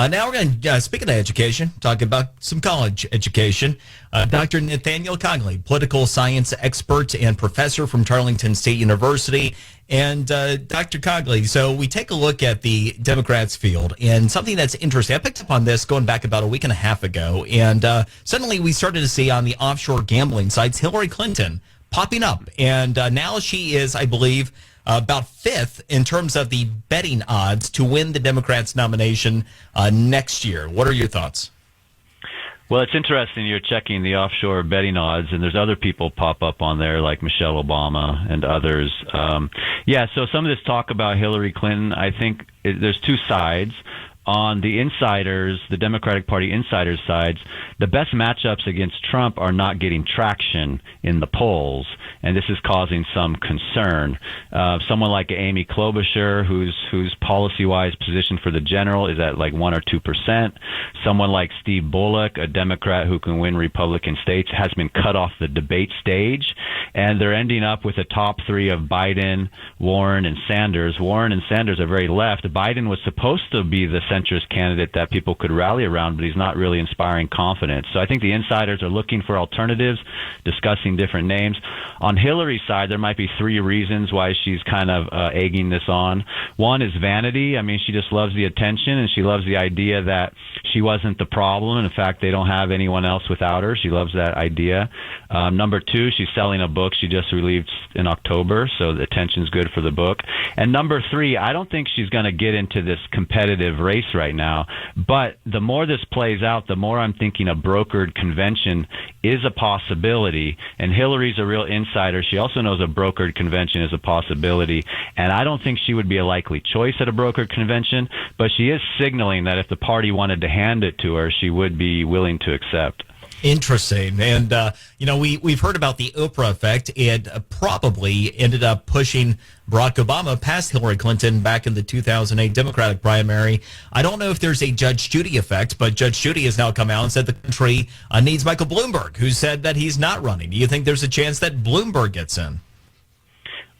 Now we're going to, speaking of education, talk about some college education. Dr. Nathaniel Cogley, political science expert and professor from Tarleton State University. And Dr. Cogley, so we take a look at the Democrats' field, and something that's interesting. I picked up on this going back about a week and a half ago, and suddenly we started to see on the offshore gambling sites Hillary Clinton popping up. And now she is, I believe, about fifth in terms of the betting odds to win the Democrats' nomination next year. What are your thoughts? Well, it's interesting you're checking the offshore betting odds, and there's other people pop up on there like Michelle Obama and others. So some of this talk about Hillary Clinton, I think there's two sides. On the insiders, the Democratic Party insiders' sides, the best matchups against Trump are not getting traction in the polls, and this is causing some concern. Someone like Amy Klobuchar, who's policy-wise positioned for the general, is at like 1 or 2%. Someone like Steve Bullock, a Democrat who can win Republican states, has been cut off the debate stage, and they're ending up with a top three of Biden, Warren, and Sanders. Warren and Sanders are very left. Biden was supposed to be the centrist candidate that people could rally around, but he's not really inspiring confidence. So I think the insiders are looking for alternatives, discussing different names. On Hillary's side, there might be three reasons why she's kind of egging this on. One is vanity. I mean, she just loves the attention, and she loves the idea that she wasn't the problem. In fact, they don't have anyone else without her. She loves that idea. Number two, she's selling a book she just released in October, so the attention's good for the book. And number three, I don't think she's going to get into this competitive race right now, but the more this plays out, the more I'm thinking a brokered convention is a possibility, and Hillary's a real insider. She also knows a brokered convention is a possibility, and I don't think she would be a likely choice at a brokered convention, but she is signaling that if the party wanted to hand it to her, she would be willing to accept. Interesting. And, we've heard about the Oprah effect. It probably ended up pushing Barack Obama past Hillary Clinton back in the 2008 Democratic primary. I don't know if there's a Judge Judy effect, but Judge Judy has now come out and said the country needs Michael Bloomberg, who said that he's not running. Do you think there's a chance that Bloomberg gets in?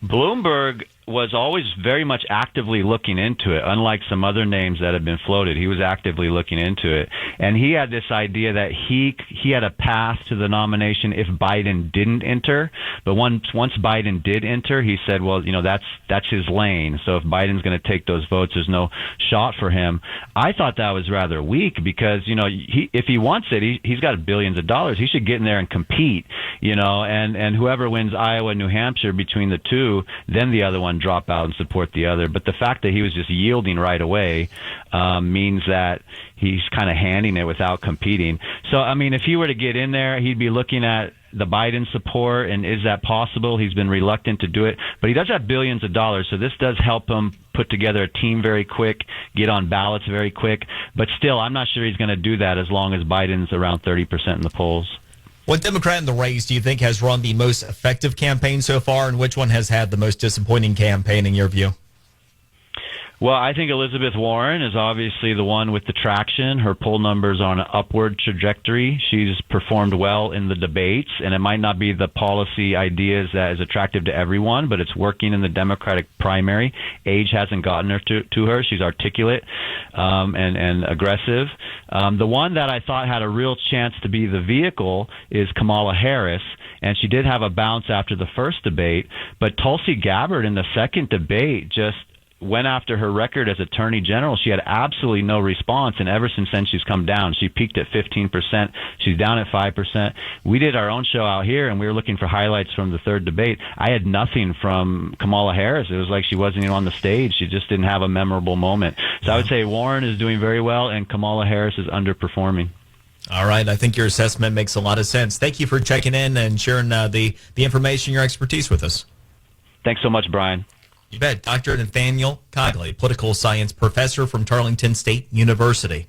Bloomberg was always very much actively looking into it, unlike some other names that have been floated. He was actively looking into it. And he had this idea that he had a path to the nomination if Biden didn't enter. But once Biden did enter, he said, well, that's his lane. So if Biden's going to take those votes, there's no shot for him. I thought that was rather weak because, if he wants it, he's got billions of dollars. He should get in there and compete, and whoever wins Iowa and New Hampshire between the two, then the other one drop out and support the other. But the fact that he was just yielding right away means that he's kind of handing it without competing. So, I mean, if he were to get in there, he'd be looking at the Biden support, and is that possible? He's been reluctant to do it, but he does have billions of dollars, so this does help him put together a team very quick, get on ballots very quick. But still, I'm not sure he's going to do that as long as Biden's around 30% in the polls. What Democrat in the race do you think has run the most effective campaign so far, and which one has had the most disappointing campaign in your view? Well, I think Elizabeth Warren is obviously the one with the traction. Her poll numbers are on an upward trajectory. She's performed well in the debates, and it might not be the policy ideas that is attractive to everyone, but it's working in the Democratic primary. Age hasn't gotten her to her. She's articulate and aggressive. The one that I thought had a real chance to be the vehicle is Kamala Harris, and she did have a bounce after the first debate, but Tulsi Gabbard in the second debate just went after her record as Attorney General. She had absolutely no response, and ever since then she's come down. She peaked at 15%. She's down at 5%. We did our own show out here, and we were looking for highlights from the third debate. I had nothing from Kamala Harris. It was like she wasn't even on the stage. She just didn't have a memorable moment. So I would say Warren is doing very well, and Kamala Harris is underperforming. All right. I think your assessment makes a lot of sense. Thank you for checking in and sharing the information, your expertise with us. Thanks so much, Brian. You bet. Dr. Nathaniel Cogley, political science professor from Tarleton State University.